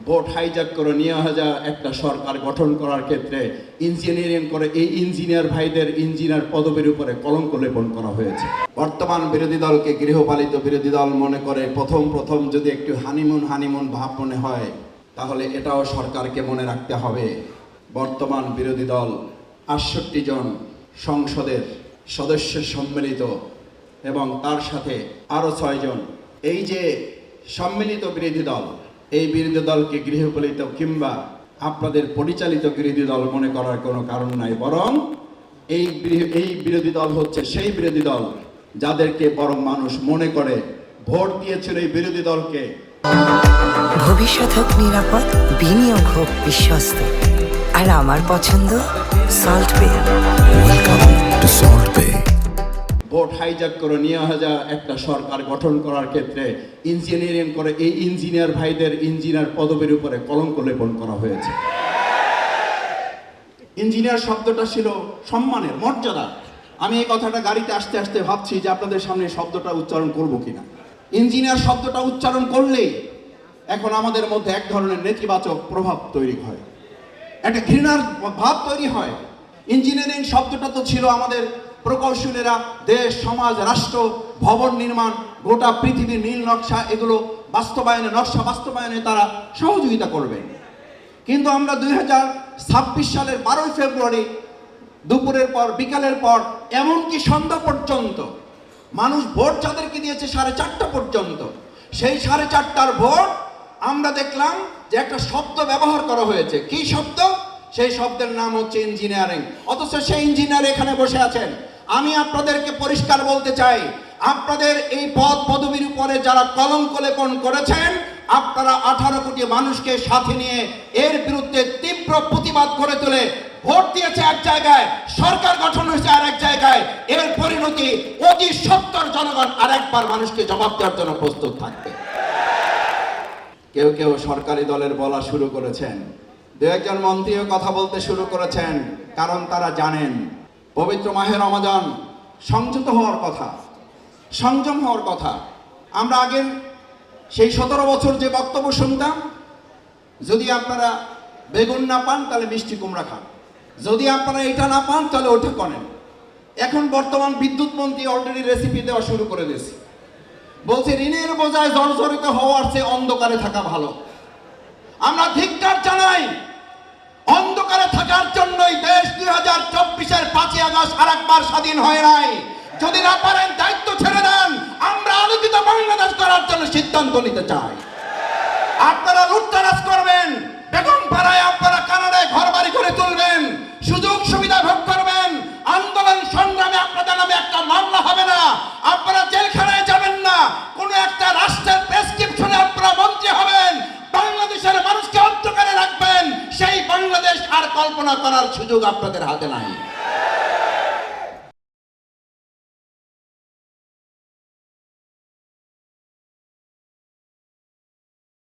Vote hijack করে নিয়ে আসা একটা সরকার গঠন করার ক্ষেত্রে ইঞ্জিনিয়ারিং করে এই ইঞ্জিনিয়ার ভাইদের ইঞ্জিনিয়ার পদবীর উপরে কলঙ্ক লেপন করা হয়েছে। বর্তমান বিরোধী দলকে গৃহপালিত বিরোধী দল মনে করে প্রথম যদি একটু হানিমুন ভাব মনে হয়, তাহলে এটাও সরকারকে মনে রাখতে হবে বর্তমান বিরোধী দল ৬৮ জন সংসদের সদস্য সম্মিলিত এবং তার সাথে আরও ৬ জন, এই যে সম্মিলিত বিরোধী দল, এই বিরোধী দলকে গৃহপালিত কিংবা আপনাদের পরিচালিত বিরোধী দল মনে করার কোনো কারণ নাই, বরং এই বিরোধী দল হচ্ছে সেই বিরোধী দল যাদেরকে বরং মানুষ মনে করে ভোট দিয়েছিল এই বিরোধী দলকে। ভবিষ্যৎ হোক নিরাপদ, বিনিয়োগ হোক বিশ্বস্ত, আর আমার পছন্দ সল্ট বে। ওয়েলকাম টু সল্ট বে। ভোট হাইজ্যাক করে নিয়ে আসা একটা সরকার গঠন করার ক্ষেত্রে ইঞ্জিনিয়ারিং করে এই ইঞ্জিনিয়ার ভাইদের ইঞ্জিনিয়ার পদবীর উপরে কলঙ্ক লেপন করা হয়েছে। ইঞ্জিনিয়ার শব্দটা ছিল সম্মানের, মর্যাদা। আমি এই কথাটা গাড়িতে আসতে আসতে ভাবছি যে আপনাদের সামনে শব্দটা উচ্চারণ করব কিনা। ইঞ্জিনিয়ার শব্দটা উচ্চারণ করলেই এখন আমাদের মধ্যে এক ধরনের নেতিবাচক প্রভাব তৈরি হয়, একটা ঘৃণার ভাব তৈরি হয়। ইঞ্জিনিয়ারিং শব্দটা তো ছিল আমাদের প্রকৌশলীরা দেশ, সমাজ, রাষ্ট্র, ভবন নির্মাণ, গোটা পৃথিবীর নীল নকশা, এগুলো নকশা বাস্তবায়নে তারা সহযোগিতা করবে। কিন্তু আমরা 2026 সালের 12ই ফেব্রুয়ারি দুপুরের পর, বিকালের পর, এমনকি সন্ধ্যা পর্যন্ত মানুষ ভোট যাদেরকে দিয়েছে 4:30 পর্যন্ত, সেই 4:30টার ভোট আমরা দেখলাম যে একটা শব্দ ব্যবহার করা হয়েছে। কি শব্দ? সেই শব্দের নাম হচ্ছে ইঞ্জিনিয়ারিং। অথচ সেই ইঞ্জিনিয়ার এখানে বসে আছেন। আমি আপনাদেরকে পরিষ্কার বলতে চাই, আপনাদের এই পদ পদবীর উপরে যারা কলঙ্ক লেপন করেছেন, আপনারা 18 কোটি মানুষকে সাথে নিয়ে এর বিরুদ্ধে তীব্র প্রতিবাদ করে তুলে ভোট দিয়েছে এক জায়গায়, সরকার গঠন হয়েছে আর এক জায়গায়। এর পরিণতি অতি সত্তর জনগণ আরেকবার মানুষকে জবাব দেওয়ার জন্য প্রস্তুত থাকবে। কেউ সরকারি দলের বলা শুরু করেছেন, দু একজন মন্ত্রীও কথা বলতে শুরু করেছেন, কারণ তারা জানেন পবিত্র মাহে রমজান সংযত হওয়ার কথা, সংযম হওয়ার কথা। আমরা আগের সেই 17 বছর যে বক্তব্য শুনতাম, যদি আপনারা বেগুন না পান তাহলে মিষ্টি কুমড়া খান, যদি আপনারা এটা না পান তাহলে ওটা করেন। এখন বর্তমান বিদ্যুৎ মন্ত্রী অলরেডি রেসিপি দেওয়া শুরু করে দিয়েছে, বলছে ঋণের বোঝায় জর্জরিত হওয়ার চেয়ে অন্ধকারে থাকা ভালো। আমরা ধিক্কার জানাই, অন্ধকারে থাকার জন্যই দেশ 2024-এর 5ই আগস্ট আরেকবার স্বাধীন হয় নাই। যদি না পারেন দায়িত্ব ছেড়ে দেন, আমরা আলোকিত বাংলাদেশ করার জন্য সিদ্ধান্ত নিতে চাই। আপনারা লুটতরাজ করবেন, বেগম পাড়ায় আপনারা কানাডায় ঘর বাড়ি করে তুলবেন, সুযোগ সুবিধা ভোগ করবেন, আন্দোলন সংগ্রামে আপনাদের নামে একটা মামলা হবে না, আপনারা জেলখানায় যাবেন না, কোন একটা রাষ্ট্রের প্রেসক্রিপশনে আপনারা মন্ত্রী হবেন, বাংলাদেশের মানুষকে অন্ধকারে রাখবেন। সেই বাংলাদেশ আর কল্পনা করার সুযোগ আপনাদের হাতে নাই।